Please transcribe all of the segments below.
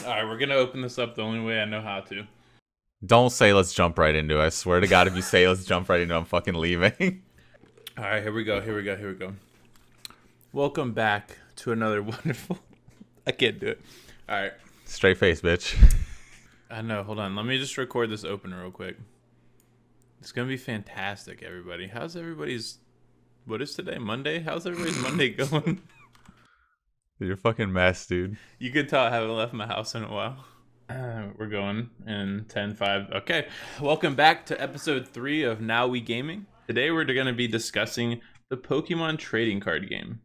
All right, we're gonna open this up the only way I know how to. Don't say let's jump right into it. I swear to God, if you say let's jump right into it, I'm fucking leaving. All right, here we go. Welcome back to another wonderful. I can't do it. All right. Straight face, bitch. I know. Hold on. Let me just record this opener real quick. It's gonna be fantastic, everybody. How's everybody's? What is today? Monday? How's everybody's Monday going? You're a fucking mess, dude. You can tell I haven't left my house in a while. We're going in 10-5. Okay. Welcome back to episode 3 of Now We Gaming. Today we're going to be discussing the Pokemon Trading Card Game.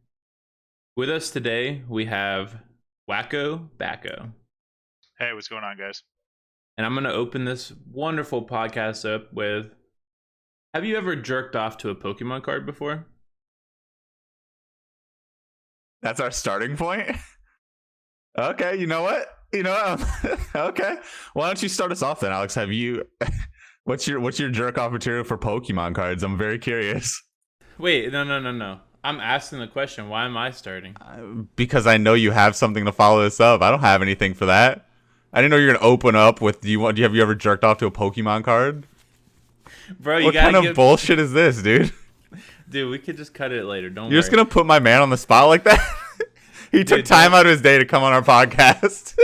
With us today, we have Wako, Bako. Hey, what's going on, guys? And I'm going to open this wonderful podcast up with, have you ever jerked off to a Pokemon card before? That's our starting point? Okay, you know what? Okay. Why don't you start us off then, Alex? Have you... What's your jerk-off material for Pokemon cards? I'm very curious. Wait, no. I'm asking the question. Why am I starting? Because I know you have something to follow this up. I don't have anything for that. I didn't know you were going to open up with, have you ever jerked off to a Pokemon card? Bro, what kind of bullshit is this, dude? Dude, we could just cut it later. Don't worry. You're just going to put my man on the spot like that? He took time out of his day to come on our podcast.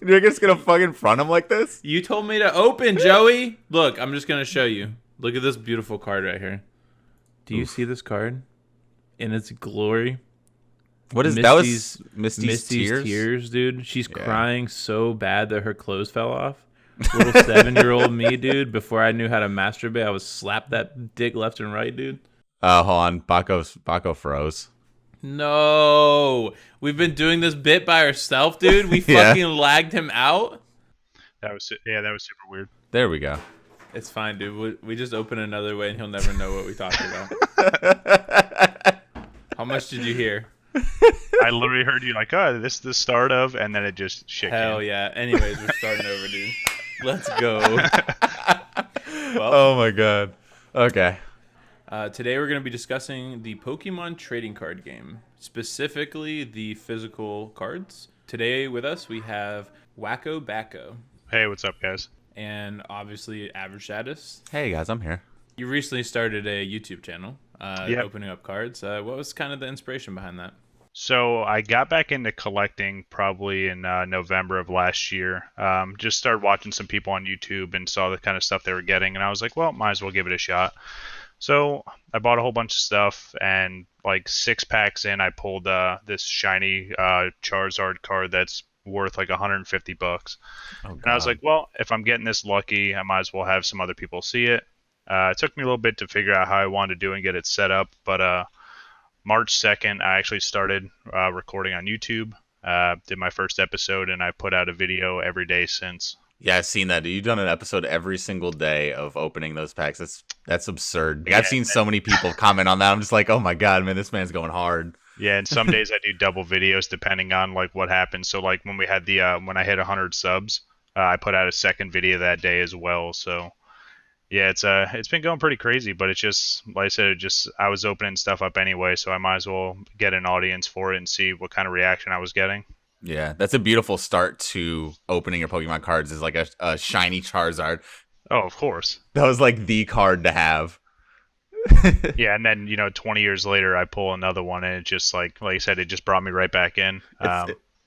You're just going to fucking front him like this? You told me to open, Joey. Look, I'm just going to show you. Look at this beautiful card right here. Do you see this card in its glory? What is that? Was Misty's tears, dude. She's crying so bad that her clothes fell off. Little 7-year-old me, dude. Before I knew how to masturbate, I would slap that dick left and right, dude. Hold on. Bako froze. No. We've been doing this bit by ourselves, dude. We fucking lagged him out. That was super weird. There we go. It's fine, dude. We just open another way and he'll never know what we talked about. How much did you hear? I literally heard you like, oh, this is the start of, and then it just shit. Hell yeah. Anyways, we're starting over, dude. Let's go. Well, oh my god. Okay. Today we're going to be discussing the Pokemon Trading Card Game, specifically the physical cards. Today with us we have Wako, Bako. Hey, what's up, guys? And obviously Average Status. Hey guys, I'm here. You recently started a YouTube channel, Yep. opening up cards. What was kind of the inspiration behind that? So I got back into collecting probably in November of last year. Just started watching some people on YouTube and saw the kind of stuff they were getting, and I was like, well, might as well give it a shot. So I bought a whole bunch of stuff, and like 6 packs in, I pulled this shiny Charizard card that's worth like $150. Oh, and I was like, well, if I'm getting this lucky, I might as well have some other people see it. It took me a little bit to figure out how I wanted to do and get it set up, but March 2nd, I actually started recording on YouTube, did my first episode, and I put out a video every day since. Yeah, I've seen that. You've done an episode every single day of opening those packs. That's absurd. Like, I've seen so many people comment on that. I'm just like, oh my god, man, this man's going hard. Yeah, and some days I do double videos depending on like what happens. So like when we had the when I hit 100 subs, I put out a second video that day as well. So yeah, it's been going pretty crazy, but it's just like I said, I was opening stuff up anyway, so I might as well get an audience for it and see what kind of reaction I was getting. Yeah, that's a beautiful start to opening your Pokemon cards, is like a shiny Charizard. Oh, of course. That was like the card to have. Yeah, and then 20 years later, I pull another one, and it just like I said, it just brought me right back in.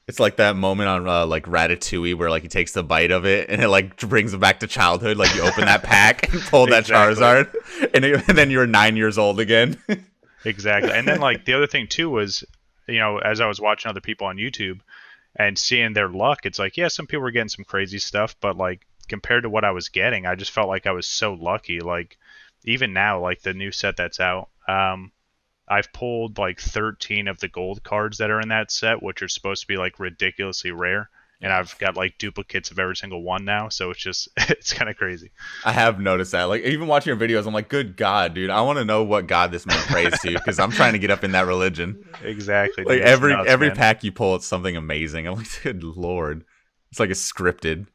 It's like that moment on like Ratatouille where like he takes the bite of it and it like brings him back to childhood. Like you open that pack and pull that Charizard, and then you're 9 years old again. Exactly, and then like the other thing too was, as I was watching other people on YouTube and seeing their luck, it's like, yeah, some people were getting some crazy stuff, but like compared to what I was getting, I just felt like I was so lucky. Like even now, like the new set that's out, I've pulled like 13 of the gold cards that are in that set, which are supposed to be like ridiculously rare. And I've got like duplicates of every single one now. So it's kind of crazy. I have noticed that. Like even watching your videos, I'm like, good God, dude. I want to know what God this man prays to, because I'm trying to get up in that religion. Exactly. Like every pack you pull, it's something amazing. I'm like, good Lord. It's like it's scripted.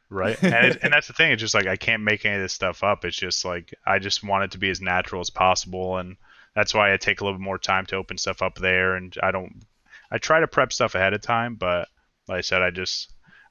Right. And that's the thing. It's just like I can't make any of this stuff up. It's just like I just want it to be as natural as possible. And that's why I take a little bit more time to open stuff up there. And I try to prep stuff ahead of time, but like I said,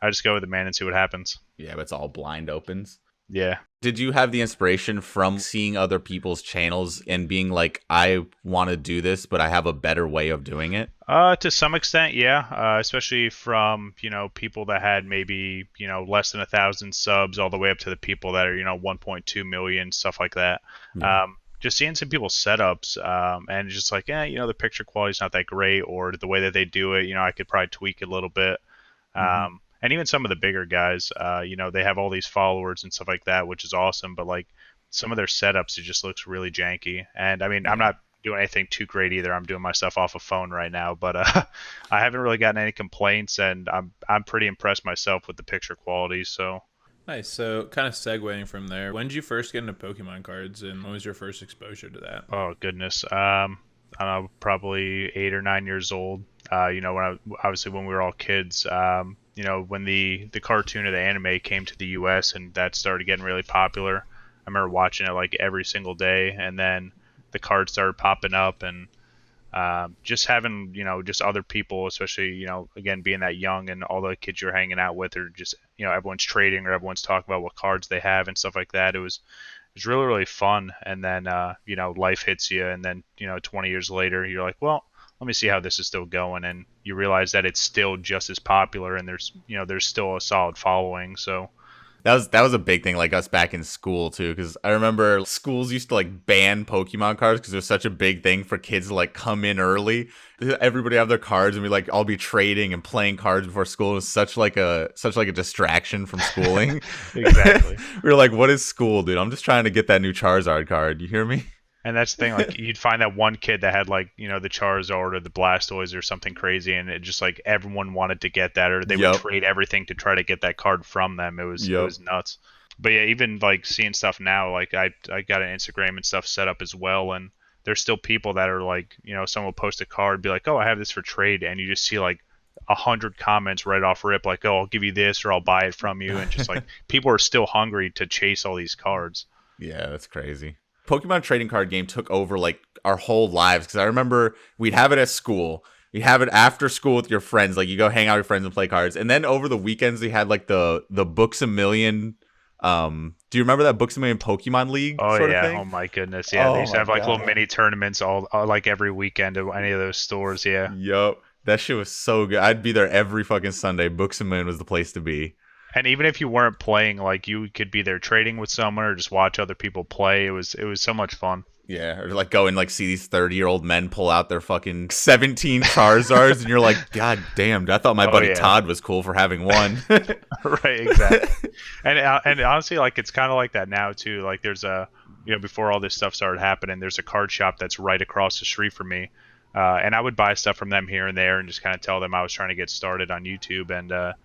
I just go with it, man, and see what happens. Yeah, but it's all blind opens. Yeah. Did you have the inspiration from seeing other people's channels and being like, I want to do this, but I have a better way of doing it? To some extent, yeah. Especially from, people that had maybe, less than 1,000 subs all the way up to the people that are, 1.2 million, stuff like that. Yeah. Just seeing some people's setups, and just like, the picture quality's not that great, or the way that they do it, I could probably tweak it a little bit. And even some of the bigger guys, they have all these followers and stuff like that, which is awesome. But like some of their setups, it just looks really janky. And I mean, I'm not doing anything too great either. I'm doing my stuff off a phone right now, but I haven't really gotten any complaints, and I'm pretty impressed myself with the picture quality. So Nice. So, kind of segueing from there, when did you first get into Pokemon cards, and when was your first exposure to that? oh goodness, I don't know, probably 8 or 9 years old. Obviously when we were all kids. When the cartoon or the anime came to the U.S. and that started getting really popular, I remember watching it like every single day, and then the cards started popping up, and just having just other people, especially again being that young, and all the kids you're hanging out with are just everyone's trading or everyone's talking about what cards they have and stuff like that. It was really, really fun. And then life hits you, and then 20 years later you're like, well, let me see how this is still going, and you realize that it's still just as popular, and there's still a solid following. So That was a big thing, like us back in school too, because I remember schools used to like ban Pokemon cards because it was such a big thing for kids to like come in early. Everybody have their cards, and we like all be trading and playing cards before school. It was such like a distraction from schooling. Exactly. We were like, "What is school, dude? I'm just trying to get that new Charizard card." You hear me? And that's the thing, like you'd find that one kid that had like, the Charizard or the Blastoise or something crazy, and it just like everyone wanted to get that, or they would trade everything to try to get that card from them. It was nuts. But yeah, even like seeing stuff now, like I got an Instagram and stuff set up as well, and there's still people that are like, someone will post a card, be like, oh, I have this for trade, and you just see like 100 comments right off rip, like, oh, I'll give you this, or I'll buy it from you, and just like people are still hungry to chase all these cards. Yeah, that's crazy. Pokemon Trading Card Game took over like our whole lives, because I remember we'd have it at school. You have it after school with your friends. Like you go hang out with your friends and play cards. And then over the weekends, they had like the Books a Million. Do you remember that Books a Million Pokemon League? Oh sort yeah. of thing? Oh my goodness. Yeah. They used to have like God. little mini tournaments all like every weekend at any of those stores. Yeah. Yup. That shit was so good. I'd be there every fucking Sunday. Books a Million was the place to be. And even if you weren't playing, like you could be there trading with someone or just watch other people play. It was so much fun. Yeah, or like go and like see these 30-year-old men pull out their fucking 17 Charizards, and you're like, God damn, dude, I thought my buddy Todd was cool for having one. Right, exactly. And honestly, like it's kind of like that now too. Like there's before all this stuff started happening, there's a card shop that's right across the street from me, and I would buy stuff from them here and there, and just kind of tell them I was trying to get started on YouTube, and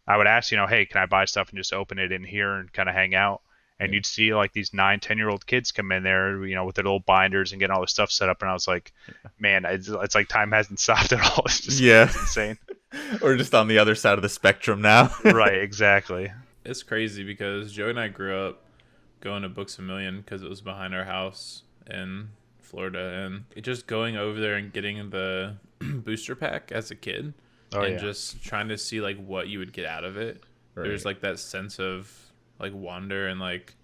I would ask, hey, can I buy stuff and just open it in here and kind of hang out? And you'd see like these 9, 10-year-old kids come in there, with their little binders and getting all this stuff set up. And I was like, man, it's like time hasn't stopped at all. It's just it's insane. We're just on the other side of the spectrum now. Right, exactly. It's crazy because Joe and I grew up going to Books a Million because it was behind our house in Florida. And just going over there and getting the booster pack as a kid just trying to see like what you would get out of it. Right. There's like that sense of like wonder and like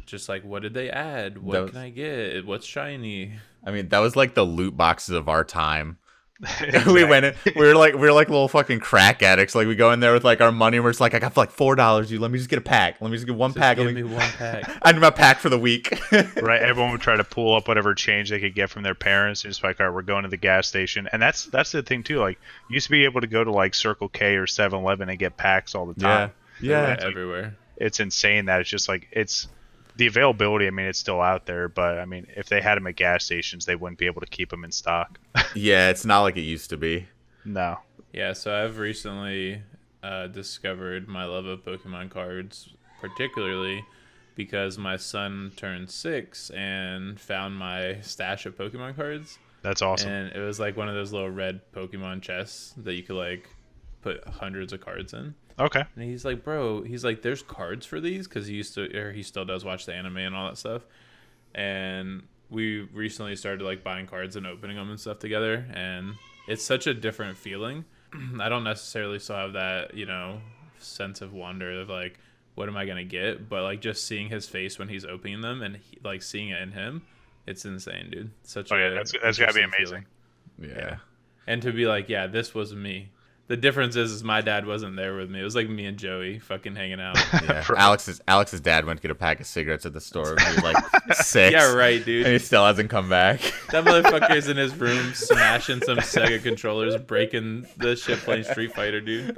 just like, what did they add? What can I get? What's shiny? I mean, that was like the loot boxes of our time. Exactly. We went in, we were like little fucking crack addicts. Like we go in there with like our money, and we're just like, I got for like $4, dude. Let me just get a pack. Let me just get one pack. Give me one pack. I need my pack for the week. Right. Everyone would try to pull up whatever change they could get from their parents, and just like, all right, we're going to the gas station. And that's the thing too. Like, you used to be able to go to like Circle K or 7-Eleven and get packs all the time. Yeah. Everywhere. It's insane that it's just like the availability. I mean, it's still out there, but I mean, if they had them at gas stations, they wouldn't be able to keep them in stock. Yeah, it's not like it used to be. No. Yeah, so I've recently discovered my love of Pokemon cards, particularly because my son turned 6 and found my stash of Pokemon cards. That's awesome. And it was like one of those little red Pokemon chests that you could like put hundreds of cards in. Okay. And he's like, bro, there's cards for these, because he still does watch the anime and all that stuff. And we recently started like buying cards and opening them and stuff together, and it's such a different feeling. I don't necessarily still have that, sense of wonder of like, what am I gonna get? But like just seeing his face when he's opening them and like seeing it in him, it's insane, dude. Such that's gotta be amazing. Yeah. And to be like, yeah, this was me. The difference is my dad wasn't there with me. It was like me and Joey fucking hanging out. Yeah. Alex's dad went to get a pack of cigarettes at the store when he was like 6. Yeah, right, dude. And he still hasn't come back. That motherfucker's in his room smashing some Sega controllers, breaking the shit playing Street Fighter, dude.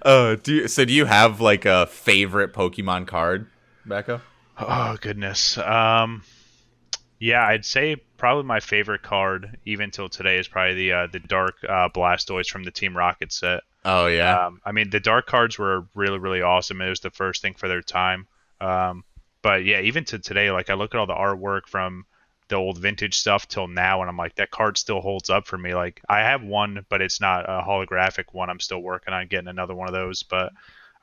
Do you have like a favorite Pokemon card, Bako? Oh goodness. Yeah, I'd say probably my favorite card, even till today, is probably the Dark Blastoise from the Team Rocket set. Oh yeah. I mean, the Dark cards were really, really awesome. It was the first thing for their time. But yeah, even to today, like I look at all the artwork from the old vintage stuff till now, and I'm like, that card still holds up for me. Like I have one, but it's not a holographic one. I'm still working on getting another one of those, but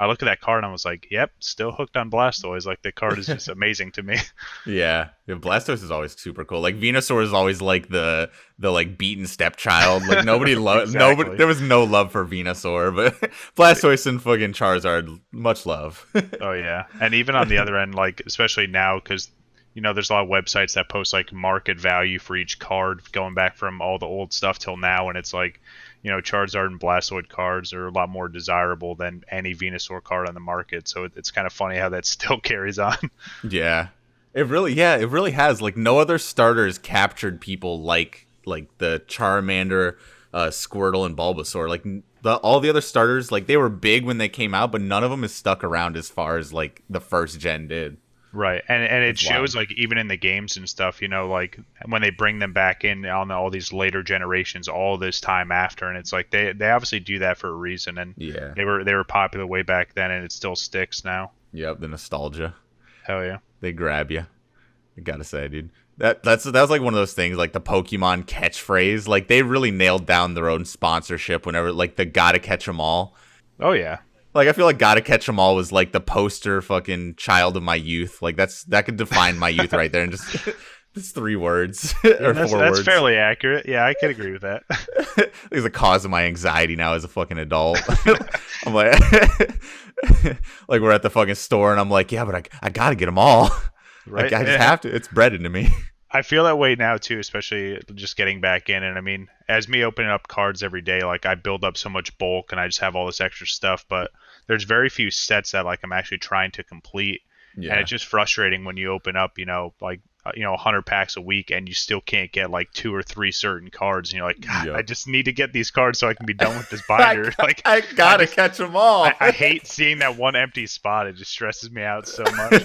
I look at that card and I was like, yep, still hooked on Blastoise. Like the card is just amazing to me. Yeah, Blastoise is always super cool. Like Venusaur is always like the like beaten stepchild. Like nobody loved Exactly. There was no love for Venusaur, but Blastoise and fucking Charizard, much love. Oh yeah, and even on the other end, like especially now, because there's a lot of websites that post like market value for each card going back from all the old stuff till now, and it's like, Charizard and Blastoise cards are a lot more desirable than any Venusaur card on the market. So it's kind of funny how that still carries on. Yeah, it really has. Like no other starters captured people like the Charmander, Squirtle, and Bulbasaur. Like all the other starters, like they were big when they came out, but none of them has stuck around as far as like the first gen did. Right, and it shows wild. like even in the games and stuff, like when they bring them back in on all these later generations, all this time after, and it's like they obviously do that for a reason, and Yeah. they were popular way back then, and it still sticks now. Yep, the nostalgia. Hell yeah. They grab you. I gotta say, dude. That was like one of those things, like the Pokemon catchphrase. Like they really nailed down their own sponsorship whenever, like the gotta catch 'em all. Oh yeah. Like I feel like gotta catch 'em all was like the poster fucking child of my youth. Like that could define my youth right there, and just 3 words or 4 That's words. fairly accurate. Yeah, I could agree with that. It's a cause of my anxiety now as a fucking adult. I'm like, like we're at the fucking store, and I'm like, yeah, but I gotta get them all. Right. Like, I just have to. It's bred into me. I feel that way now too, especially just getting back in. And I mean, as me opening up cards every day, like I build up so much bulk and I just have all this extra stuff. But there's very few sets that like I'm actually trying to complete. Yeah. And it's just frustrating when you open up, like 100 packs a week and you still can't get like 2 or 3 certain cards. And you're like, God, Yep. I just need to get these cards so I can be done with this binder. I gotta catch them all. I hate seeing that one empty spot. It just stresses me out so much.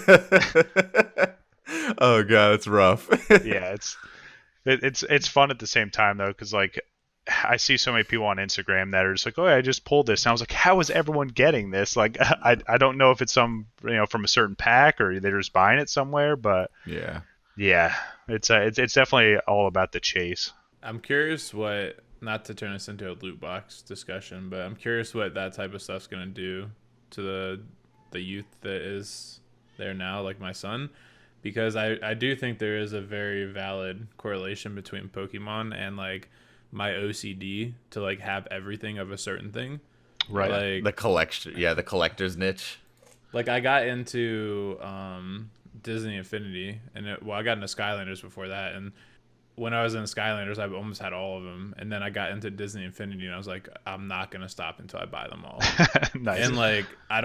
Oh god, it's rough. Yeah, it's fun at the same time though, because like I see so many people on Instagram that are just like, oh, I just pulled this, and I was like, how is everyone getting this? Like, I don't know if it's some from a certain pack or they're just buying it somewhere, but Yeah. it's definitely all about the chase. I'm curious what, not to turn this into a loot box discussion, but I'm curious what that type of stuff's gonna do to the youth that is there now, like my son. Because I do think there is a very valid correlation between Pokemon and like my OCD to like have everything of a certain thing. Right. Like The collector's niche. like I got into Disney Infinity, and I got into Skylanders before that, and when I was in Skylanders, I almost had all of them, and then I got into Disney Infinity, and I was like, I'm not gonna stop until I buy them all. Nice. And like I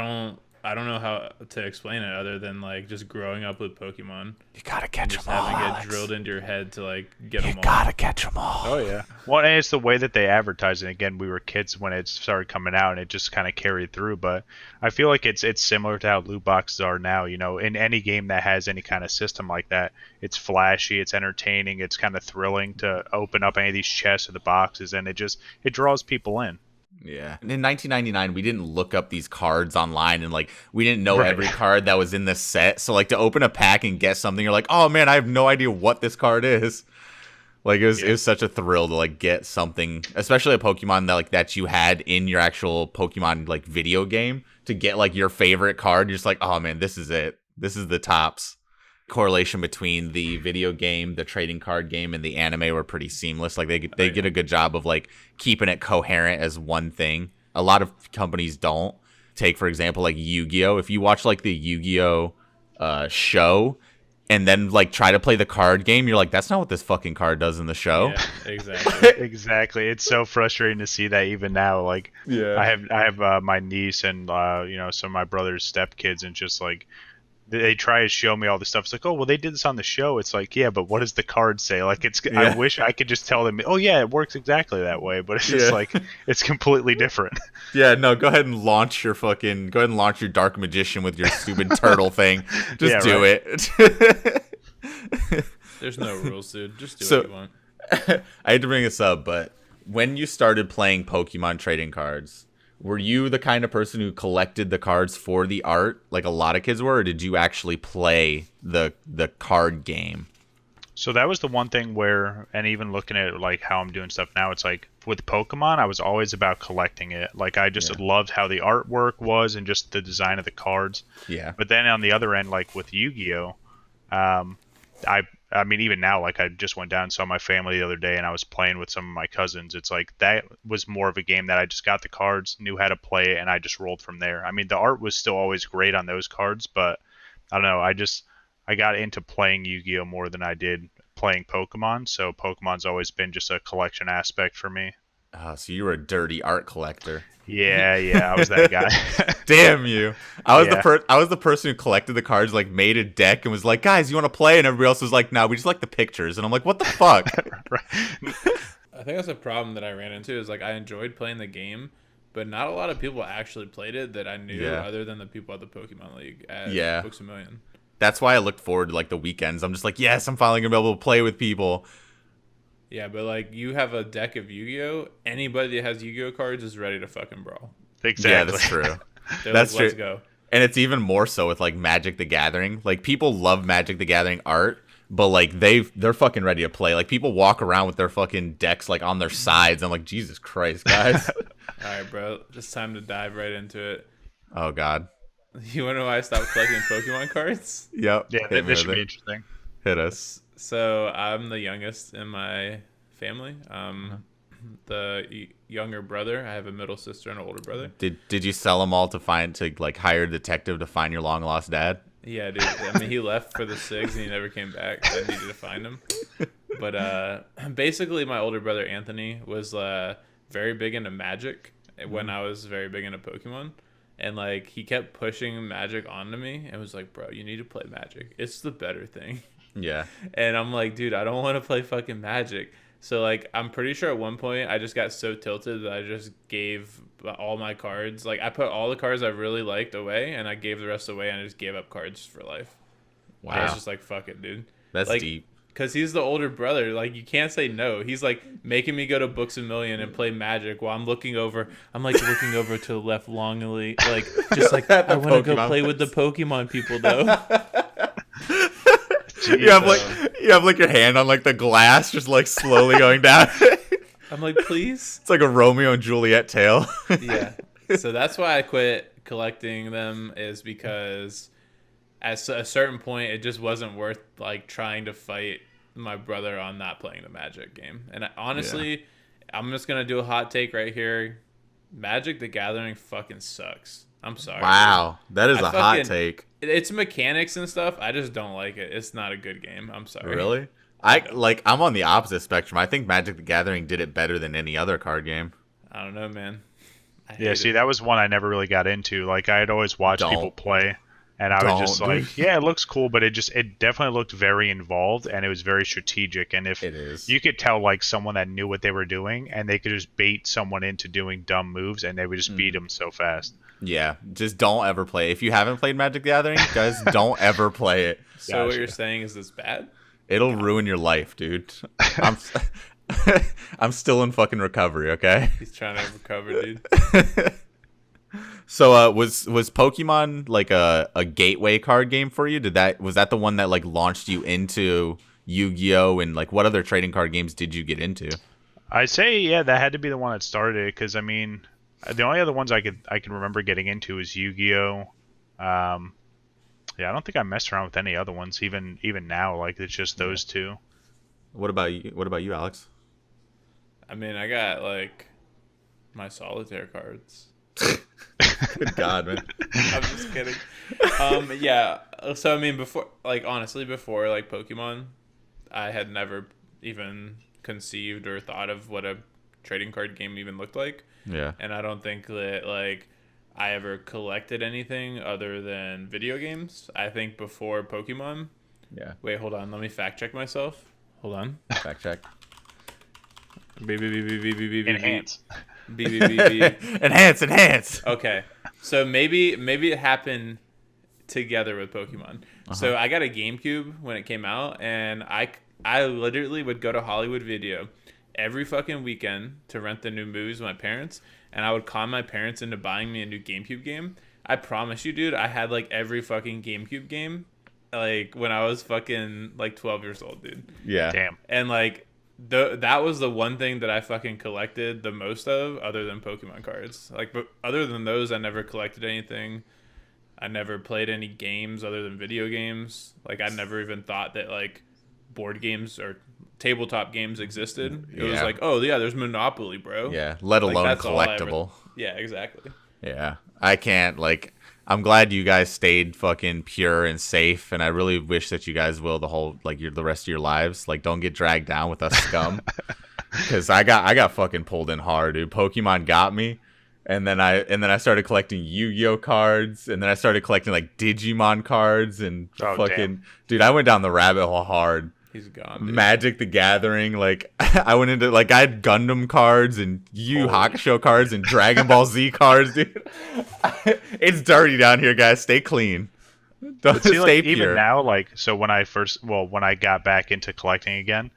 don't know how to explain it other than like just growing up with Pokemon. You gotta catch Just them all. having it Alex. drilled into your head to like get You them all. gotta catch them all. Oh yeah. Well, and it's the way that they advertise it. Again, we were kids when it started coming out, and it just kind of carried through. But I feel like it's similar to how loot boxes are now. In any game that has any kind of system like that, it's flashy, it's entertaining, it's kind of thrilling to open up any of these chests or the boxes, and it draws people in. Yeah. And in 1999, we didn't look up these cards online, and like we didn't know Right. every card that was in this set. So like to open a pack and get something, you're like, oh man, I have no idea what this card is. Like it was such a thrill to like get something, especially a Pokemon that you had in your actual Pokemon like video game, to get like your favorite card. You're just like, oh man, this is it. This is the tops. Correlation between the video game, the trading card game, and the anime were pretty seamless. Like they get a good job of like keeping it coherent as one thing. a lot of companies don't. Take, for example, like Yu-Gi-Oh! If you watch like the Yu-Gi-Oh! Show and then like try to play the card game, you're like, that's not what this fucking card does in the show. Yeah, exactly. Exactly. It's so frustrating to see that even now. Like, Yeah. I have my niece and some of my brother's stepkids, and just like they try to show me all this stuff. It's like, oh well, they did this on the show. It's like, yeah, but what does the card say? Like, Yeah. I wish I could just tell them, oh yeah, it works exactly that way, but it's just like it's completely different. Yeah, no, go ahead and launch your Dark Magician with your stupid turtle thing. Just do it. There's no rules, dude. Just do So- what you want. I hate to bring this up, but when you started playing Pokemon trading cards, were you the kind of person who collected the cards for the art, like a lot of kids were, or did you actually play the card game? So that was the one thing where, and even looking at like how I'm doing stuff now, it's like with Pokemon, I was always about collecting it. Like I just loved how the artwork was and just the design of the cards. Yeah. But then on the other end, like with Yu-Gi-Oh, I mean, even now, like I just went down and saw my family the other day, and I was playing with some of my cousins. It's like that was more of a game that I just got the cards, knew how to play it, and I just rolled from there. I mean, the art was still always great on those cards, but I don't know. I got into playing Yu-Gi-Oh more than I did playing Pokemon. So Pokemon's always been just a collection aspect for me. Oh, so you were a dirty art collector. Yeah, I was that guy. Damn you! I was Yeah. I was the person who collected the cards, like made a deck, and was like, "Guys, you want to play?" And everybody else was like, "No, we just like the pictures." And I'm like, "What the fuck?" Right. I think that's a problem that I ran into is like I enjoyed playing the game, but not a lot of people actually played it that I knew Yeah. other than the people at the Pokemon League at Yeah. Books A Million. That's why I looked forward to like the weekends. I'm just like, yes, I'm finally gonna be able to play with people. Yeah, but like you have a deck of Yu-Gi-Oh! Anybody that has Yu-Gi-Oh! Cards is ready to fucking brawl. Exactly. Yeah, that's true. They're That's like, let's true. go. And it's even more so with like Magic the Gathering. Like people love Magic the Gathering art, but like they're fucking ready to play. Like people walk around with their fucking decks like on their sides. I'm like, Jesus Christ, guys. All right, bro. It's time to dive right into it. Oh God. You want to know why I stopped collecting Pokemon cards? Yep. Yeah, Hit me this should with be it. interesting. Hit us. So I'm the youngest in my family. The younger brother. I have a middle sister and an older brother. Did you sell them all to like hire a detective to find your long lost dad? Yeah, dude. I mean, he left for the SIGs and he never came back. So I needed to find him. But basically, my older brother Anthony was very big into Magic when I was very big into Pokemon. And like he kept pushing Magic onto me and was like, bro, you need to play Magic. It's the better thing. Yeah. And I'm like, dude, I don't want to play fucking Magic. So like I'm pretty sure at one point I just got so tilted that I just gave all my cards. Like I put all the cards I really liked away and I gave the rest away and I just gave up cards for life. I was Wow. just like, fuck it, dude. That's like, deep. Because he's the older brother. Like, you can't say no. He's, like, making me go to Books A Million and play Magic while I'm looking over to the left longly. Like, just like, At the I want to go Pokemon play with the Pokemon people, though. You have like your hand on like the glass, just like slowly going down. I'm like, please? It's like a Romeo and Juliet tale. Yeah. So that's why I quit collecting them, is because at a certain point, it just wasn't worth, like, trying to fight my brother on not playing the Magic game. And honestly, I'm just going to do a hot take right here. Magic the Gathering fucking sucks. I'm sorry. Wow, that is I a hot fucking- take. It's mechanics and stuff. I just don't like it. It's not a good game. I'm sorry. Really? I'm on the opposite spectrum. I think Magic the Gathering did it better than any other card game. I don't know, man. I Yeah, hate see, it. that was one I never really got into. Like, I had always watched Don't. people play, and I was just Don't, like, dude. yeah, it looks cool, but it definitely looked very involved, and it was very strategic. And if It is. you could tell, like, someone that knew what they were doing, and they could just bait someone into doing dumb moves, and they would just beat them so fast. Yeah, just don't ever play. If you haven't played Magic the Gathering, guys, don't ever play it. So what Gotcha. you're saying is this bad? It'll ruin your life, dude. I'm I'm still in fucking recovery, okay? He's trying to recover, dude. So was Pokemon like a gateway card game for you? Was that the one that like launched you into Yu-Gi-Oh, and like what other trading card games did you get into? I'd say, yeah, that had to be the one that started it, because, I mean, the only other ones I can remember getting into is Yu-Gi-Oh. Yeah, I don't think I messed around with any other ones, even now. Like, it's just those two. What about you? What about you, Alex? I mean, I got like My solitaire cards. Good God, man. I'm just kidding. Yeah. So I mean, before, like, honestly, before like Pokemon, I had never even conceived or thought of what a trading card game even looked like. Yeah. And I don't think that like I ever collected anything other than video games. I think before Pokemon. Yeah. Wait, hold on. Let me fact check myself. Hold on. Fact check. Enhance. Enhance. Okay, so maybe it happened together with Pokemon. So I got a GameCube when it came out, and I literally would go to Hollywood Video every fucking weekend to rent the new movies with my parents, and I would con my parents into buying me a new GameCube game. I promise you, dude, I had like every fucking GameCube game like when I was fucking like 12 years old, dude. Yeah. Damn. And like that was the one thing that I fucking collected the most of, other than Pokemon cards. Like, but other than those, I never collected anything. I never played any games other than video games. Like, I never even thought that like board games or tabletop games existed. It was like, oh yeah, there's Monopoly, bro. Yeah, let alone like, collectible. Yeah, exactly. Yeah, I can't like. I'm glad you guys stayed fucking pure and safe, and I really wish that you guys will the rest of your lives. Like, don't get dragged down with us scum, because I got fucking pulled in hard, dude. Pokemon got me, and then I started collecting Yu-Gi-Oh cards, and then I started collecting like Digimon cards, and dude, I went down the rabbit hole hard. He's gone, dude. Magic the Gathering, like I went into like I had Gundam cards and Yu Hakusho cards and Dragon Ball Z cards, dude. It's dirty down here, guys. Stay clean. Don't see, stay like, pure. even now, like, so when I got back into collecting again,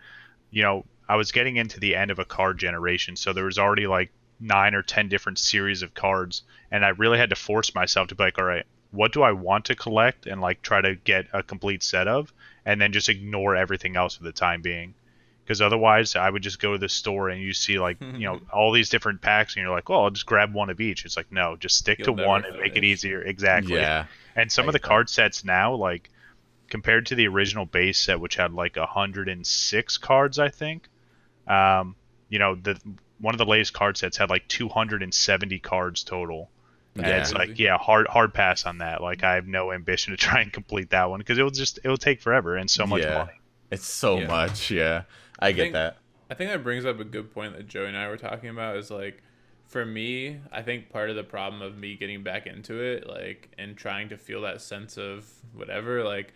you know, I was getting into the end of a card generation, so there was already like 9 or 10 different series of cards, and I really had to force myself to be like, all right, what do I want to collect and like try to get a complete set of, and then just ignore everything else for the time being. Because otherwise I would just go to the store and you see like, you know, all these different packs and you're like, well, I'll just grab one of each. It's like, no, just stick to one and make it easier. Exactly. Yeah. And some of the card sets now, like compared to the original base set, which had like 106 cards, I think, you know, one of the latest card sets had like 270 cards total. And it's like, yeah, hard pass on that. Like, I have no ambition to try and complete that one because it'll take forever and so much money. It's so much. Yeah, I get that. I think that brings up a good point that Joey and I were talking about. Is like, for me, I think part of the problem of me getting back into it, like, and trying to feel that sense of whatever, like,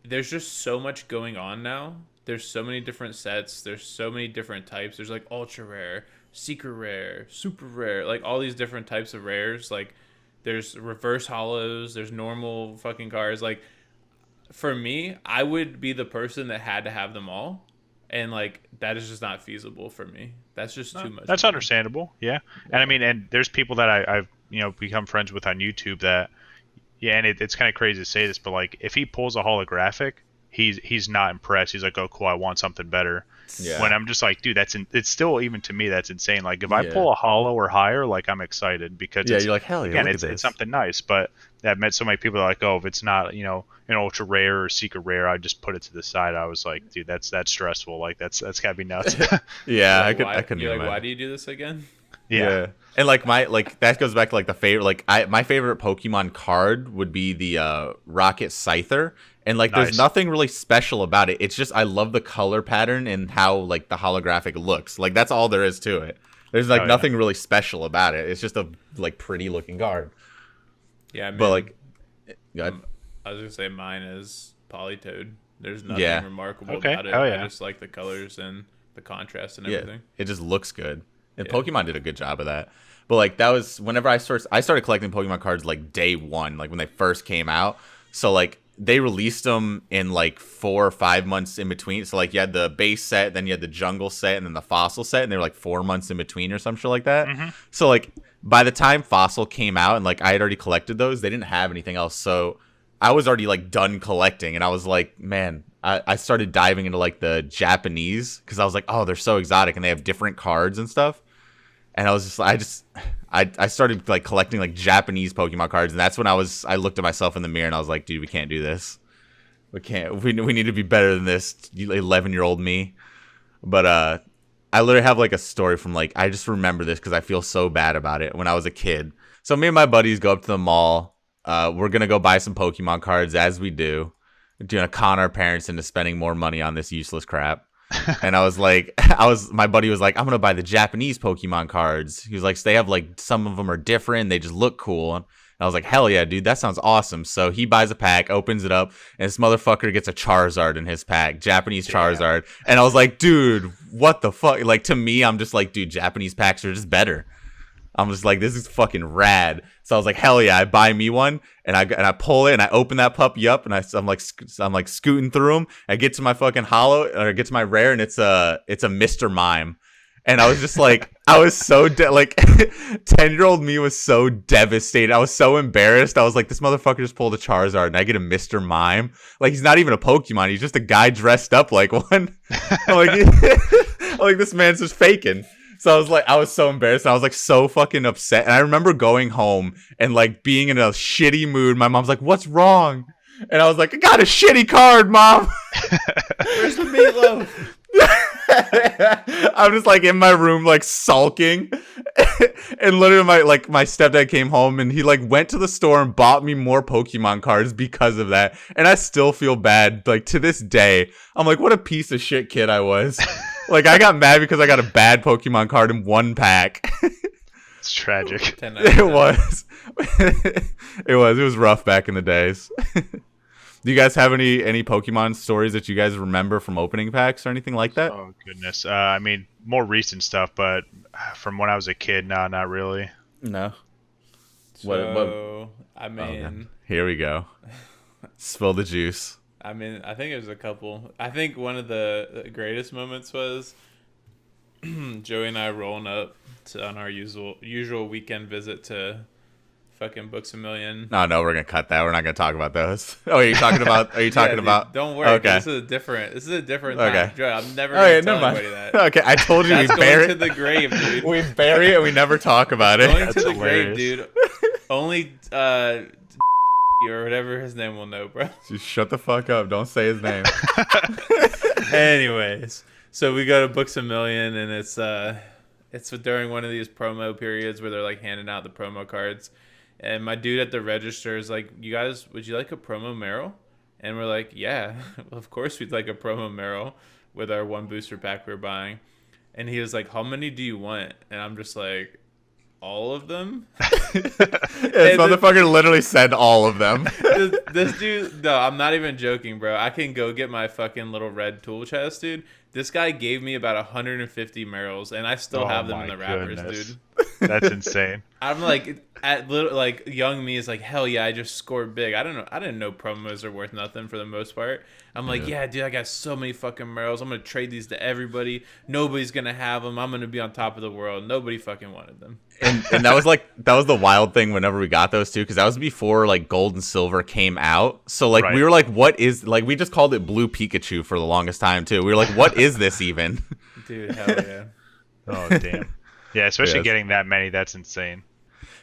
there's just so much going on now. There's so many different sets. There's so many different types. There's like ultra rare, secret rare, super rare, like all these different types of rares. Like, there's reverse hollows, there's normal fucking cards. Like, for me, I would be the person that had to have them all, and like that is just not feasible for me. That's just too much. That's understandable. Yeah. And I mean, and there's people that I've become friends with on YouTube that, and it's kind of crazy to say this, but like if he pulls a holographic, he's not impressed. He's like, oh cool, I want something better. Yeah. When I'm just like, dude, it's still, even to me, that's insane. Like, if I pull a hollow or higher, like, I'm excited because you're like, hell yeah, again, it's something nice. But I've met so many people that are like, oh, if it's not, you know, an ultra rare or secret rare, I just put it to the side. I was like, dude, that's stressful. Like, that's gotta be nuts. Yeah, like, I couldn't you're imagine. like, why do you do this again? Yeah. And like that goes back to like the favorite, like my favorite Pokemon card would be the Rocket Scyther. And like there's nothing really special about it. It's just I love the color pattern and how like the holographic looks. Like that's all there is to it. There's like nothing really special about it. It's just a like pretty looking card. Yeah, I mean, but like I was gonna say mine is Politoed. There's nothing remarkable about it. I just like the colors and the contrast and everything. It just looks good. And Pokemon did a good job of that. But like that was whenever I started collecting Pokemon cards like day one, like when they first came out. So like they released them in like 4 or 5 months in between. So like you had the base set, then you had the jungle set, and then the fossil set, and they were like 4 months in between or some shit like that. Mm-hmm. So like by the time fossil came out and like I had already collected those, they didn't have anything else. So I was already like done collecting, and I was like, man, I started diving into like the Japanese because I was like, oh, they're so exotic and they have different cards and stuff. And I was I started like collecting like Japanese Pokemon cards, and that's when I looked at myself in the mirror and I was like, dude, we can't do this. We need to be better than this, 11-year-old me. But I literally have like a story from like, I just remember this because I feel so bad about it when I was a kid. So me and my buddies go up to the mall. We're going to go buy some Pokemon cards as we do. We're going to con our parents into spending more money on this useless crap. And I was like, my buddy was like, I'm going to buy the Japanese Pokemon cards. He was like, so they have like, some of them are different. They just look cool. And I was like, hell yeah, dude, that sounds awesome. So he buys a pack, opens it up, and this motherfucker gets a Charizard in his pack, Japanese Charizard. And I was like, dude, what the fuck? Like, to me, I'm just like, dude, Japanese packs are just better. I'm just like, this is fucking rad. So I was like, hell yeah, I buy me one, and I pull it, and I open that puppy up, and I'm like scooting through them. I get to my fucking holo, or I get to my rare, and it's a Mr. Mime. And I was just like, I was so, 10-year-old me was so devastated. I was so embarrassed. I was like, this motherfucker just pulled a Charizard and I get a Mr. Mime. Like, he's not even a Pokemon. He's just a guy dressed up like one. I'm like, this man's just faking. So I was so embarrassed. I was like so fucking upset. And I remember going home and like being in a shitty mood. My mom's like, what's wrong? And I was like, I got a shitty card, Mom. Where's the meatloaf? I'm just like in my room, like sulking. And literally my stepdad came home and he like went to the store and bought me more Pokemon cards because of that. And I still feel bad. Like to this day, I'm like, what a piece of shit kid I was. Like I got mad because I got a bad Pokemon card in one pack. It's tragic. It was. It was rough back in the days. Do you guys have any Pokemon stories that you guys remember from opening packs or anything like that? Oh goodness. I mean, more recent stuff, but from when I was a kid, no, not really. No. So, I mean, okay. Here we go. Spill the juice. I mean, I think there's a couple. I think one of the greatest moments was Joey and I rolling up on our usual weekend visit to fucking Books A Million. No, we're gonna cut that. We're not gonna talk about those. Oh, are you talking about? Are you talking about? Dude, don't worry. Okay. This is a different time. Okay. Joey, I'm never gonna tell anybody that. Okay, I told you we bury it to the grave, dude. We bury it and we never talk about it. Going to the grave, dude. Only or whatever his name will know, bro. Just shut the fuck up. Don't say his name. Anyways, so we go to Books A Million, and it's during one of these promo periods where they're like handing out the promo cards. And my dude at the register is like, you guys, would you like a promo Meryl? And we're like, yeah, of course we'd like a promo Meryl with our one booster pack we're buying. And he was like, how many do you want? And I'm just like, all of them? This motherfucker literally said all of them. This dude, no, I'm not even joking, bro. I can go get my fucking little red tool chest, dude. This guy gave me about 150 Merrills, and I still have them in the wrappers, dude. That's insane. I'm like, young me is like, hell yeah, I just scored big. I didn't know promos are worth nothing for the most part. I'm like, yeah, dude, I got so many fucking Merrills. I'm gonna trade these to everybody. Nobody's gonna have them. I'm gonna be on top of the world. Nobody fucking wanted them. And that was the wild thing whenever we got those too, because that was before like Gold and Silver came out. So like we were like, what is, like, we just called it Blue Pikachu for the longest time too. We were like, what is this even? Dude, hell yeah. Oh damn. Yeah, especially getting that many, that's insane.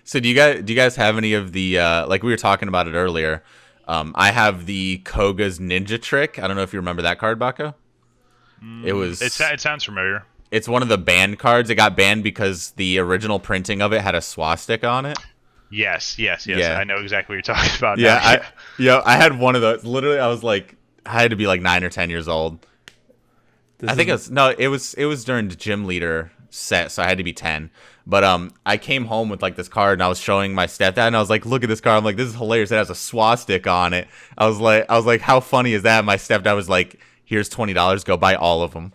So do you guys have any of the like we were talking about it earlier? I have the Koga's Ninja Trick. I don't know if you remember that card, Bako. It sounds familiar. It's one of the banned cards. It got banned because the original printing of it had a swastika on it. Yes. Yeah. I know exactly what you're talking about. Yeah, I had one of those. Literally, I had to be like 9 or 10 years old. It was during the gym leader set, so I had to be 10. But I came home with like this card and I was showing my stepdad and I was like, look at this card. I'm like, this is hilarious. It has a swastika on it. I was like, how funny is that? My stepdad was like, here's $20, go buy all of them.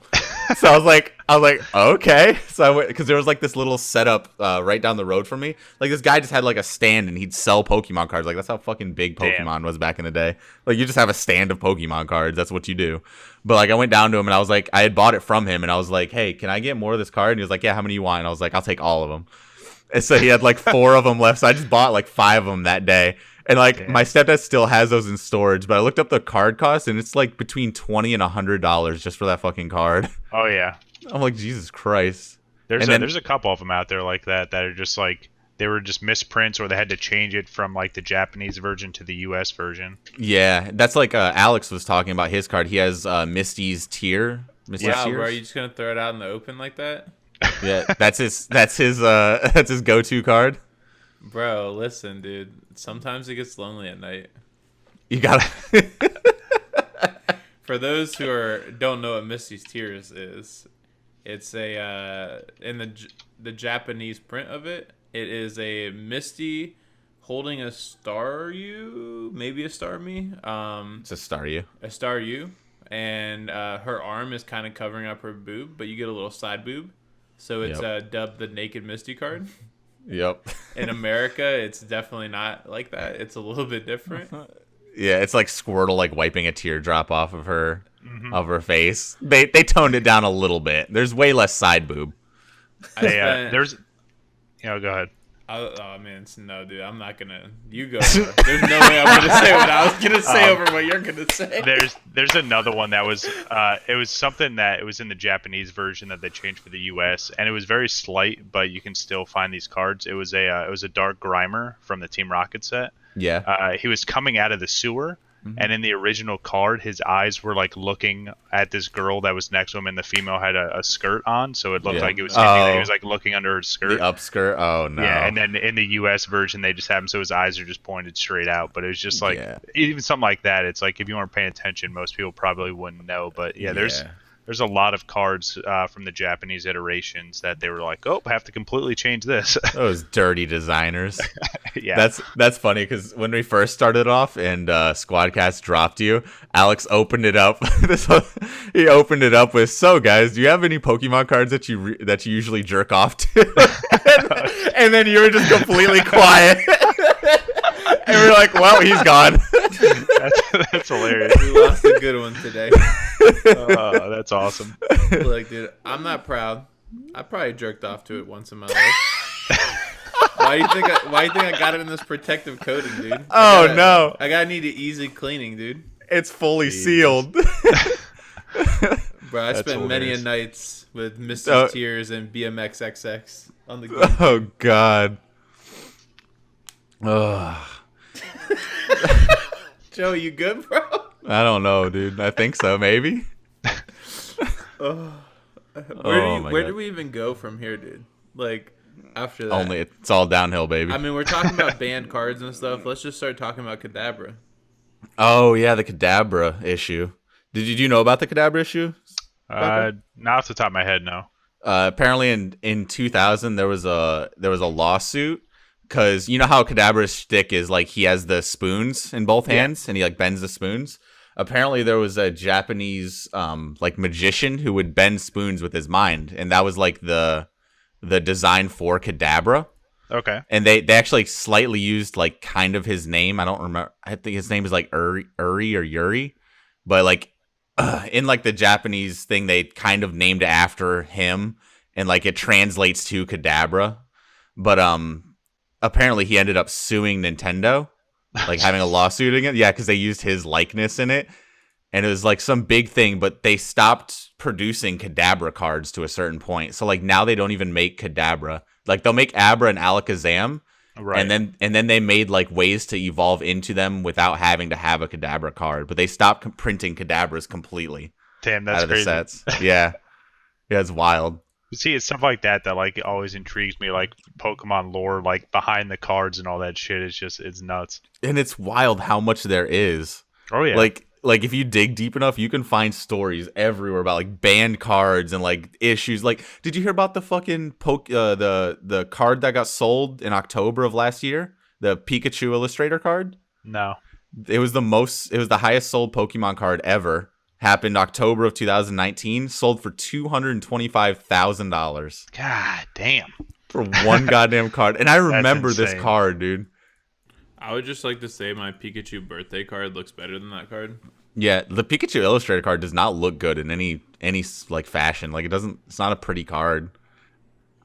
So I was like, okay. So I went, because there was like this little setup right down the road from me. Like this guy just had like a stand and he'd sell Pokemon cards. Like that's how fucking big Pokemon was back in the day. Like you just have a stand of Pokemon cards. That's what you do. But like I went down to him and I was like, I had bought it from him and I was like, hey, can I get more of this card? And he was like, yeah, how many you want? And I was like, I'll take all of them. And so he had like 4 of them left. So I just bought like 5 of them that day. And like my stepdad still has those in storage, but I looked up the card cost and it's like between $20 and $100 just for that fucking card. Oh yeah. I'm like, Jesus Christ. There's a couple of them out there like that are just like, they were just misprints or they had to change it from like the Japanese version to the US version. Yeah, that's like Alex was talking about his card. He has Misty's Tear Misty Wow, Tears. bro, are you just gonna throw it out in the open like that? Yeah, that's his go-to card. Bro, listen, dude. Sometimes it gets lonely at night. You gotta. For those who don't know what Misty's Tears is, it's a in the Japanese print of it. It is a Misty holding a Staryu, maybe a Starmie. It's a Staryu. A Staryu, and her arm is kind of covering up her boob, but you get a little side boob, so it's dubbed the Naked Misty card. Yep. In America, it's definitely not like that. It's a little bit different. Yeah, it's like Squirtle like wiping a teardrop off of her face. They toned it down a little bit. There's way less side boob. There's. Go ahead. Oh man, no, dude, I'm not gonna. You go. There's no way I'm gonna say what I was gonna say over what you're gonna say. There's another one that was it was something that it was in the Japanese version that they changed for the U.S. and it was very slight, but you can still find these cards. It was a Dark Grimer from the Team Rocket set. Yeah. He was coming out of the sewer. And in the original card, his eyes were like looking at this girl that was next to him, and the female had a skirt on, so it looked like it was hinting that he was like looking under her skirt. The upskirt. Oh no. Yeah, and then in the U.S. version, they just have him so his eyes are just pointed straight out. But it was just like even something like that. It's like if you weren't paying attention, most people probably wouldn't know. But there's a lot of cards from the Japanese iterations that they were like, oh, I have to completely change this. Those dirty designers. Yeah, that's funny because when we first started off and Squadcast dropped you, Alex opened it up. He opened it up with, "So guys, do you have any Pokemon cards that you usually jerk off to?" and then you were just completely quiet. And we're like, "Well, he's gone." that's hilarious. We lost a good one today. Oh, that's awesome. Look, dude, I'm not proud. I probably jerked off to it once in my life. Why do you think I got it in this protective coating, dude? No! I gotta need it easy cleaning, dude. It's fully sealed. Bro, I That's spent many a hilarious. nights with Misty Tears and BMX XX on the game. Oh God. Ugh. Joe, you good, bro? I don't know, dude. I think so, maybe. Where do we even go from here, dude? Like, after that. Only it's all downhill, baby. I mean, we're talking about banned cards and stuff. Let's just start talking about Kadabra. Oh yeah, the Kadabra issue. Did you know about the Kadabra issue? Not off the top of my head, no. Apparently in 2000 there was a lawsuit because you know how Kadabra's shtick is like he has the spoons in both hands and he like bends the spoons. Apparently there was a Japanese like magician who would bend spoons with his mind, and that was like the design for Kadabra. Okay. And they actually slightly used like kind of his name. I don't remember. I think his name is like Uri or Yuri, but like in like the Japanese thing, they kind of named it after him, and like it translates to Kadabra. But apparently he ended up suing Nintendo, like having a lawsuit against. Yeah, because they used his likeness in it, and it was like some big thing. But they stopped producing Kadabra cards to a certain point. So like now they don't even make Kadabra. Like they'll make Abra and Alakazam, Right. and then they made like ways to evolve into them without having to have a Kadabra card. But they stopped printing Kadabras completely. Damn, that's out of crazy. the sets. Yeah, it's wild. See, it's stuff like that like always intrigues me, like Pokemon lore, like behind the cards and all that shit. It's nuts. And it's wild how much there is. Oh yeah. Like if you dig deep enough, you can find stories everywhere about like banned cards and like issues. Like, did you hear about the fucking the card that got sold in October of last year? The Pikachu Illustrator card. No. It was the highest sold Pokemon card ever. Happened October of 2019. Sold for $225,000 God damn. for one goddamn card. And I remember this insane. card, dude. I would just like to say my Pikachu birthday card looks better than that card. Yeah, the Pikachu Illustrator card does not look good in any like fashion. Like it's not a pretty card.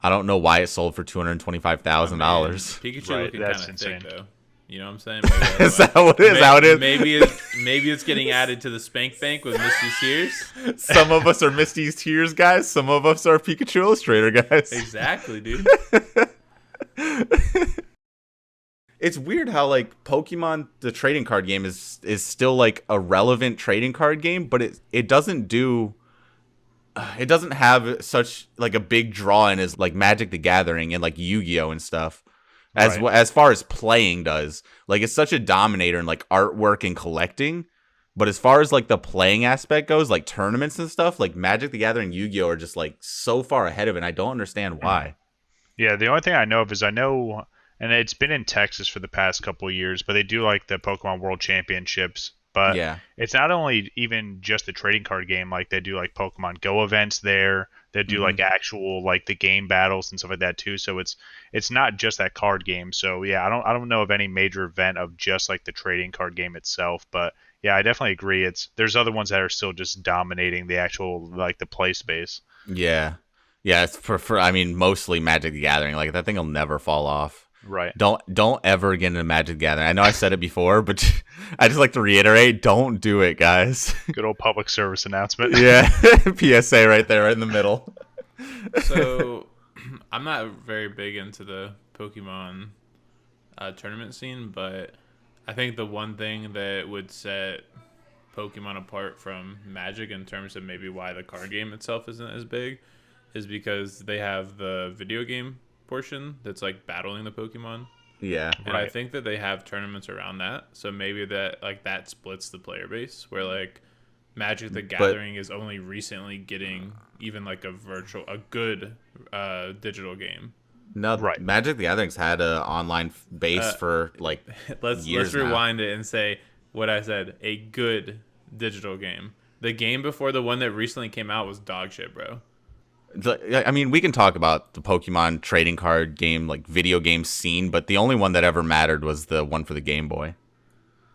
I don't know why it sold for $225,000. Pikachu Right, looking that's kind of thick insane. though. You know what I'm saying? Is that what it is? How it is? Maybe it's getting added to the spank bank with Misty Sears. Some of us are Misty's Tears guys. Some of us are Pikachu Illustrator guys. Exactly, dude. It's weird how like Pokemon the trading card game is still like a relevant trading card game, but it doesn't do it doesn't have such like a big draw in as like Magic the Gathering and like Yu-Gi-Oh and stuff. As far as playing does, like it's such a dominator in like artwork and collecting. But as far as like the playing aspect goes, like tournaments and stuff, like Magic the Gathering, Yu-Gi-Oh are just like so far ahead of it. And I don't understand why. Yeah, the only thing I know of is and it's been in Texas for the past couple of years, but they do like the Pokemon World Championships. But Yeah, it's not only even just the trading card game, like they do like Pokemon Go events there. They do like actual like the game battles and stuff like that too. So it's not just that card game. So yeah, I don't know of any major event of just like the trading card game itself, but yeah, I definitely agree. There's other ones that are still just dominating the actual like the play space. yeah, yeah. It's for I mean, mostly Magic the Gathering. Like that thing will never fall off. Right. Don't ever get into Magic the Gathering. I know I said it before, but I just like to reiterate: don't do it, guys. Good old public service announcement. Yeah, PSA right there, right in the middle. So, I'm not very big into the Pokemon tournament scene, but I think the one thing that would set Pokemon apart from Magic in terms of maybe why the card game itself isn't as big is because they have the video game portion that's like battling the Pokemon. Yeah, And I think that they have tournaments around that. So maybe that splits the player base where like Magic the Gathering is only recently getting even like a good digital game. No, Magic the Gathering's had a online base for like let's years rewind it and say what I said, a good digital game. The game before the one that recently came out was dog shit, bro. I mean, we can talk about the Pokemon trading card game, like video game scene, but the only one that ever mattered was the one for the Game Boy.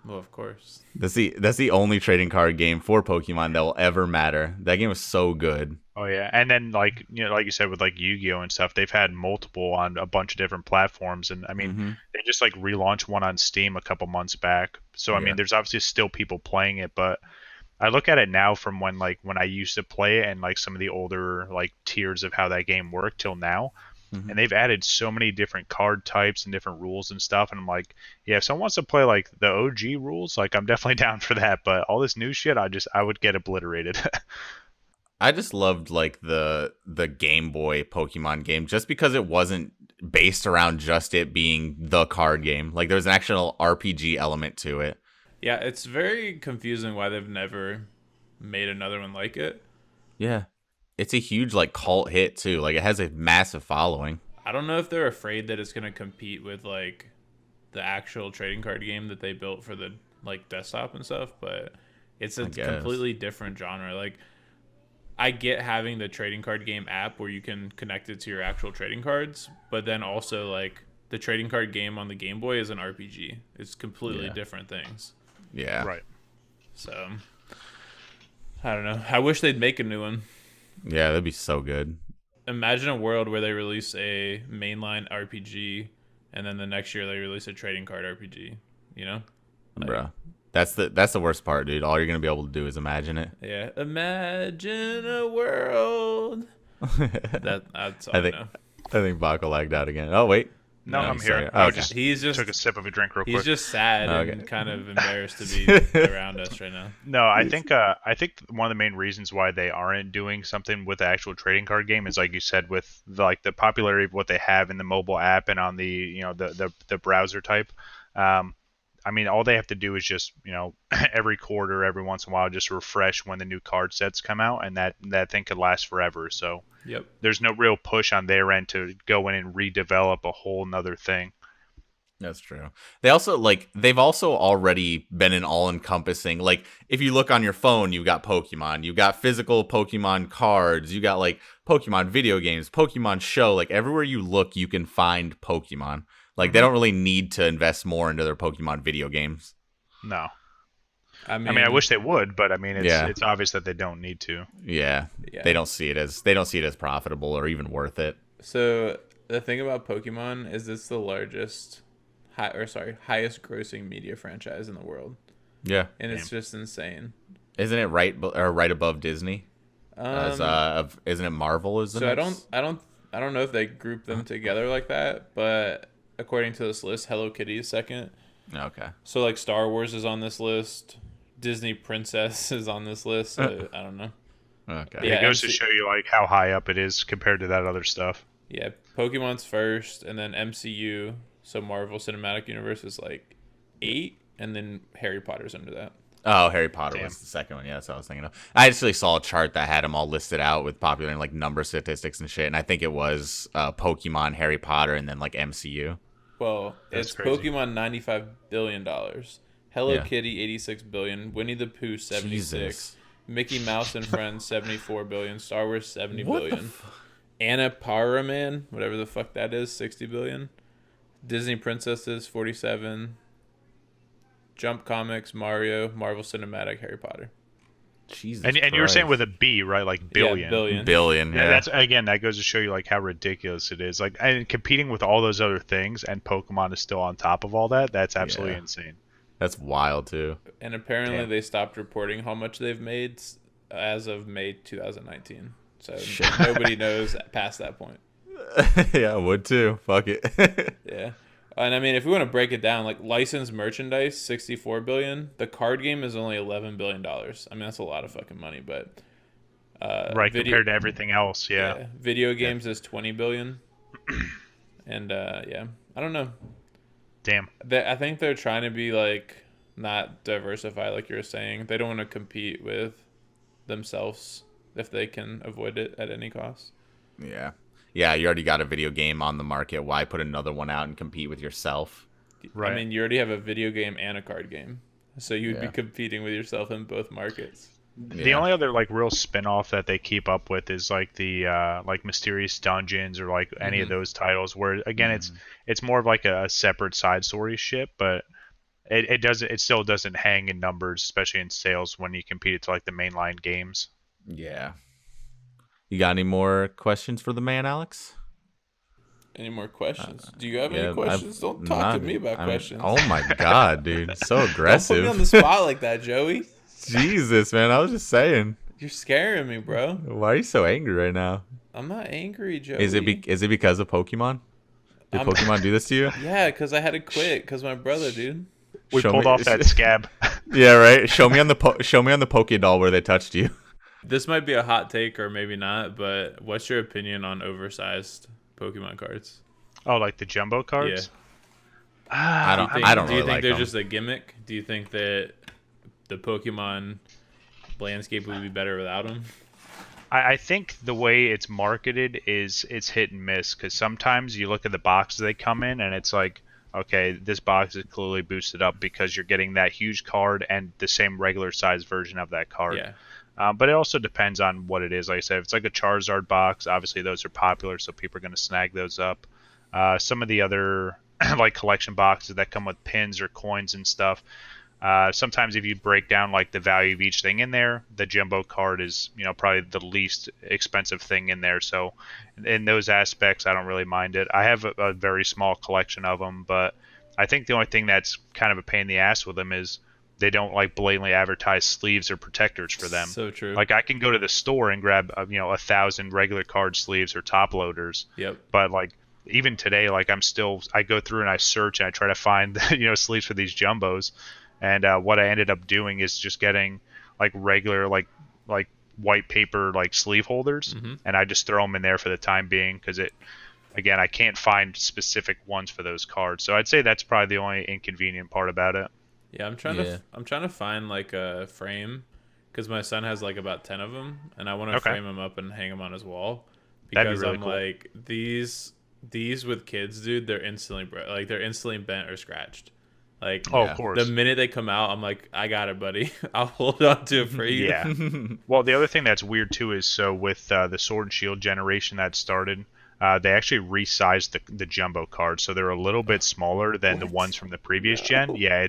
Well, of course. That's the only trading card game for Pokemon that will ever matter. That game was so good. Oh yeah, and then like like you said with like Yu-Gi-Oh and stuff, they've had multiple on a bunch of different platforms, and I mean they just like relaunched one on Steam a couple months back. So I mean, there's obviously still people playing it, but I look at it now from when I used to play it and like some of the older like tiers of how that game worked till now. And they've added so many different card types and different rules and stuff. And I'm like, yeah, if someone wants to play like the OG rules, like I'm definitely down for that. But all this new shit, I would get obliterated. I just loved like the Game Boy Pokemon game just because it wasn't based around just it being the card game. Like there's an actual RPG element to it. Yeah, it's very confusing why they've never made another one like it. Yeah. It's a huge like cult hit too. Like it has a massive following. I don't know if they're afraid that it's going to compete with like the actual trading card game that they built for the like desktop and stuff, but it's a completely different genre. Like I get having the trading card game app where you can connect it to your actual trading cards, but then also like the trading card game on the Game Boy is an RPG. It's completely different things. Yeah. Right. So I don't know. I wish they'd make a new one. Yeah, that'd be so good. Imagine a world where they release a mainline RPG and then the next year they release a trading card RPG, you know? Like, bro. That's the worst part, dude. All you're going to be able to do is imagine it. Yeah, imagine a world. That's all I know. I think Bako lagged out again. Oh, wait. No, I'm here. Oh, okay. He's just took a sip of a drink real quick. He's just sad and kind of embarrassed to be around us right now. No, I think one of the main reasons why they aren't doing something with the actual trading card game is like you said with the popularity of what they have in the mobile app and on the the browser type. I mean, all they have to do is just, every quarter, every once in a while, just refresh when the new card sets come out, and that thing could last forever. So there's no real push on their end to go in and redevelop a whole nother thing. That's true. They've also already been an all-encompassing, like, if you look on your phone, you've got Pokemon, you've got physical Pokemon cards, you got, like, Pokemon video games, Pokemon Show, like, everywhere you look, you can find Pokemon. Like, they don't really need to invest more into their Pokemon video games. No. I mean, I wish they would, but I mean, it's obvious that they don't need to. Yeah. They don't see it as profitable or even worth it. So the thing about Pokemon is it's the largest, highest grossing media franchise in the world. Yeah. And it's just insane. Isn't it right above Disney? Isn't it Marvel? I don't know if they group them together like that, but according to this list, Hello Kitty is second. Okay. So like Star Wars is on this list. Disney Princess is on this list. So I don't know. Okay. Yeah, It goes to MC show you like how high up it is compared to that other stuff. Yeah, Pokemon's first, and then MCU, so Marvel Cinematic Universe is like 8, and then Harry Potter's under that. Oh, Harry Potter Damn. was the second one. Yeah, that's what I was thinking of. I actually saw a chart that had them all listed out with popular like number statistics and shit, and I think it was Pokemon, Harry Potter, and then like MCU. Well, That's it's crazy. Pokemon $95 billion, Hello Yeah. Kitty $86 billion, Winnie the Pooh 76, Jesus. Mickey Mouse and Friends $74 billion, Star Wars $70 What the billion, Anna Paraman, whatever the fuck that is, $60 billion, Disney Princesses 47, Jump Comics, Mario, Marvel Cinematic, Harry Potter. Jesus. And you were saying with a B, right? Like billion. Yeah, billion. billion. Yeah, Yeah. that's again that goes to show you like how ridiculous it is. Like and competing with all those other things, and Pokemon is still on top of all that. That's absolutely Yeah. insane. That's wild too. And apparently Damn. they stopped reporting how much they've made as of May 2019. So Shit. nobody knows past that point. Yeah, I would too. Fuck it. Yeah. And I mean, if we want to break it down, like licensed merchandise, $64 billion. The card game is only $11 billion. I mean, that's a lot of fucking money, but Right, compared to everything else, yeah. video games is $20 billion. And yeah, I don't know. Damn. I think they're trying to be like not diversify, like you were saying. They don't want to compete with themselves if they can avoid it at any cost. Yeah. Yeah, you already got a video game on the market. Why put another one out and compete with yourself? Right. I mean, you already have a video game and a card game, so you'd be Yeah. competing with yourself in both markets. The Yeah. only other like real spin-off that they keep up with is like the like Mysterious Dungeons or like any of those titles where again it's more of like a separate side story shit, but it still doesn't hang in numbers, especially in sales when you compete it to like the mainline games. Yeah. You got any more questions for the man, Alex? Any more questions? Do you have Yeah, any questions? Don't talk to me about questions. Oh my god, dude, so Don't put aggressive. me on the spot like that, Joey. Jesus, man, I was just saying. You're scaring me, bro. Why are you so angry right now? I'm not angry, Joey. Is it because of Pokemon? Did I'm- Pokemon do this to you? Yeah, because I had to quit because my brother, dude. We Show pulled me- off that scab. Yeah, right. Show me on the Poké doll where they touched you. This might be a hot take or maybe not, but what's your opinion on oversized Pokemon cards? Oh, like the jumbo cards? I don't. Do you I don't think really like they're them. just a gimmick? Do you think that the Pokemon landscape would be better without them? I think the way it's marketed is it's hit and miss because sometimes you look at the boxes they come in and it's like, okay, this box is clearly boosted up because you're getting that huge card and the same regular size version of that card. Yeah. But it also depends on what it is. Like I said, if it's like a Charizard box, obviously those are popular, so people are going to snag those up. Some of the other like collection boxes that come with pins or coins and stuff. Sometimes if you break down like the value of each thing in there, the jumbo card is probably the least expensive thing in there. So in those aspects, I don't really mind it. I have a very small collection of them, but I think the only thing that's kind of a pain in the ass with them is they don't like blatantly advertise sleeves or protectors for them. So true. Like I can go to the store and grab 1,000 regular card sleeves or top loaders. Yep. But like even today, like I go through and I search and I try to find sleeves for these jumbos. And what I ended up doing is just getting like regular like white paper like sleeve holders, and I just throw them in there for the time being because again I can't find specific ones for those cards. So I'd say that's probably the only inconvenient part about it. Yeah, I'm trying to find like a frame because my son has like about 10 of them, and I want to frame them up and hang them on his wall because really I'm cool. like these with kids, dude. They're instantly bent or scratched. Like, Of course. The minute they come out, I'm like, I got it, buddy. I'll hold on to it for you. Yeah. Well, the other thing that's weird too is so with the Sword and Shield generation that started, they actually resized the jumbo cards, so they're a little bit smaller than the ones from the previous gen. Yeah,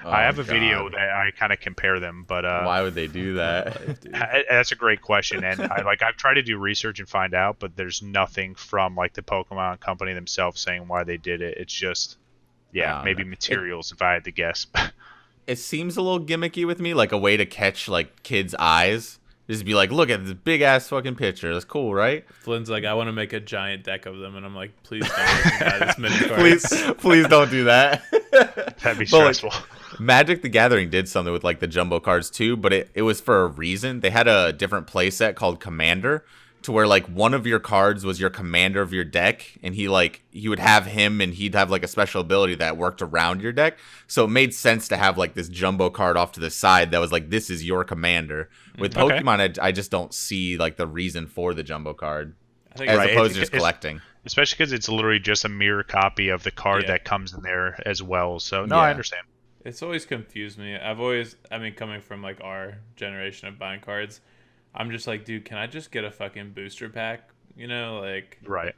I have a video that I kind of compare them, but Why would they do that? that's a great question, and I've tried to do research and find out, but there's nothing from like the Pokemon company themselves saying why they did it. It's just maybe materials if I had to guess. It seems a little gimmicky with me, like a way to catch like kids' eyes. Just be like, look at this big ass fucking picture. That's cool, right? Flynn's like, I want to make a giant deck of them, and I'm like, please don't make me buy this many cards. Please don't do that. That'd be stressful. Magic the Gathering did something with like the jumbo cards too, but it was for a reason. They had a different playset called Commander, to where like one of your cards was your commander of your deck, and he would have him, and he'd have like a special ability that worked around your deck. So it made sense to have like this jumbo card off to the side that was like, this is your commander. With Pokemon, I just don't see like the reason for the jumbo card, as opposed to just collecting. Especially because it's literally just a mirror copy of the card that comes in there as well. So I understand. It's always confused me. Coming from like our generation of buying cards, I'm just like, dude, can I just get a fucking booster pack? You know, like... Right.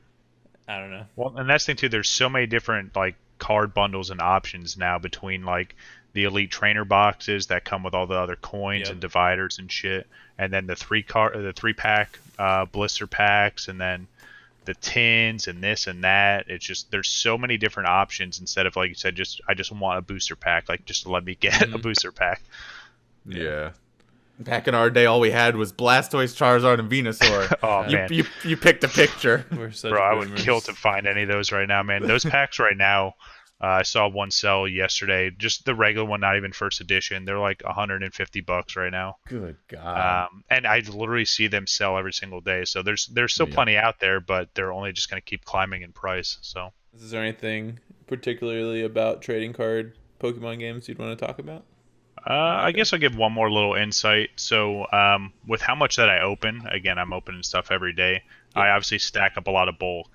I don't know. Well, and that's the thing, too. There's so many different, like, card bundles and options now between, like, the Elite Trainer boxes that come with all the other coins and dividers and shit. And then the three-pack blister packs, and then the tins and this and that. It's just, there's so many different options instead of, like you said, I just want a booster pack. Like, just let me get a booster pack. Yeah. Back in our day, all we had was Blastoise, Charizard, and Venusaur. Oh, man. You picked a picture. Bro, I would kill to find any of those right now, man. Those packs right now, I saw one sell yesterday. Just the regular one, not even first edition. They're like $150 right now. Good God. And I literally see them sell every single day. So there's still plenty out there, but they're only just going to keep climbing in price. So is there anything particularly about trading card Pokemon games you'd want to talk about? I guess I'll give one more little insight. So with how much that I open, again, I'm opening stuff every day. I obviously stack up a lot of bulk.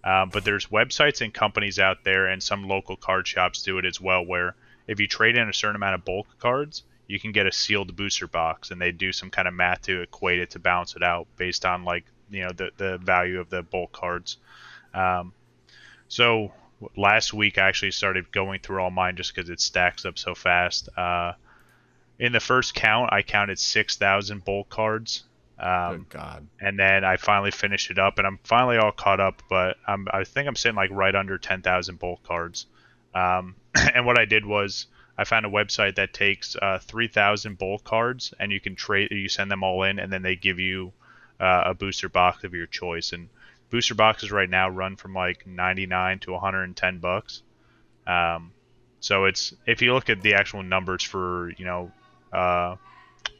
But there's websites and companies out there, and some local card shops do it as well, where if you trade in a certain amount of bulk cards, you can get a sealed booster box, and they do some kind of math to equate it to balance it out based on like the value of the bulk cards. So last week I actually started going through all mine just because it stacks up so fast. In the first count, I counted 6,000 bulk cards. Good God. And then I finally finished it up, and I'm finally all caught up, but I think I'm sitting like right under 10,000 bulk cards. And what I did was I found a website that takes 3,000 bulk cards, and you send them all in, and then they give you a booster box of your choice. And booster boxes right now run from like 99 to 110 bucks. So if you look at the actual numbers for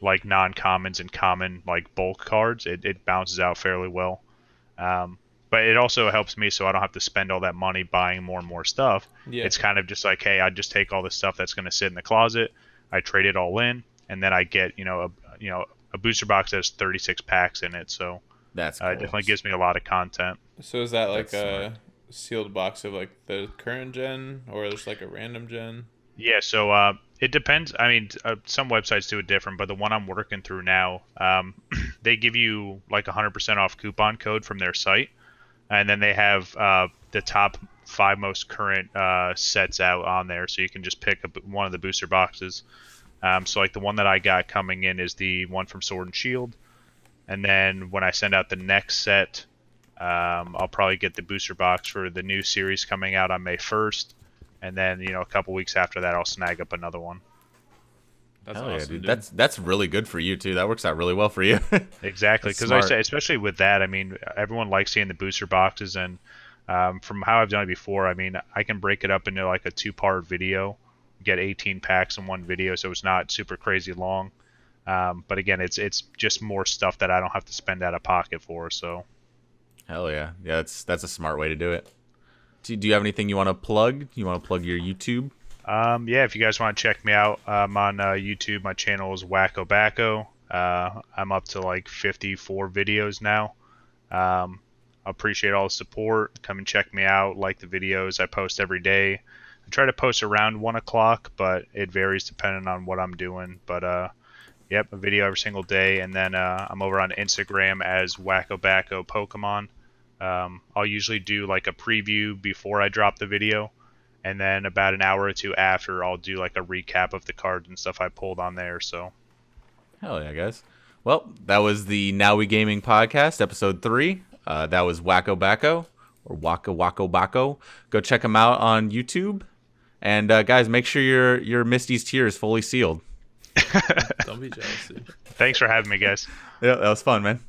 like non-commons and common like bulk cards, it bounces out fairly well. But it also helps me so I don't have to spend all that money buying more and more stuff. Yeah. It's kind of just like, hey, I just take all the stuff that's going to sit in the closet, I trade it all in, and then I get a booster box that has 36 packs in it. So that's cool. It definitely gives me a lot of content. So is that like a sealed box of like the current gen, or just like a random gen? Yeah, so it depends. I mean, some websites do it different, but the one I'm working through now, they give you like 100% off coupon code from their site, and then they have the top 5 most current sets out on there, so you can just pick one of the booster boxes. So like the one that I got coming in is the one from Sword and Shield, and then when I send out the next set, I'll probably get the booster box for the new series coming out on May 1st. And then, a couple weeks after that, I'll snag up another one. That's awesome, dude. That's really good for you, too. That works out really well for you. Exactly. Because I say, especially with that, I mean, everyone likes seeing the booster boxes. And from how I've done it before, I mean, I can break it up into like a 2-part video, get 18 packs in one video, so it's not super crazy long. But again, it's just more stuff that I don't have to spend out of pocket for. So, hell yeah. Yeah, that's a smart way to do it. Do you have anything you want to plug? You want to plug your YouTube? Yeah, if you guys want to check me out, I'm on YouTube. My channel is Wako Bako. I'm up to like 54 videos now. I appreciate all the support. Come and check me out. Like the videos I post every day. I try to post around 1 o'clock, but it varies depending on what I'm doing. But yep, a video every single day. And then I'm over on Instagram as Wako Bako Pokemon. I'll usually do like a preview before I drop the video, and then about an hour or two after, I'll do like a recap of the cards and stuff I pulled on there. So, hell yeah, guys! Well, that was the Now We Gaming podcast, episode 3. That was Wako Bako, or Wako Bako. Go check them out on YouTube, and guys, make sure your Misty's tier is fully sealed. Don't be jealous, dude. Thanks for having me, guys. Yeah, that was fun, man.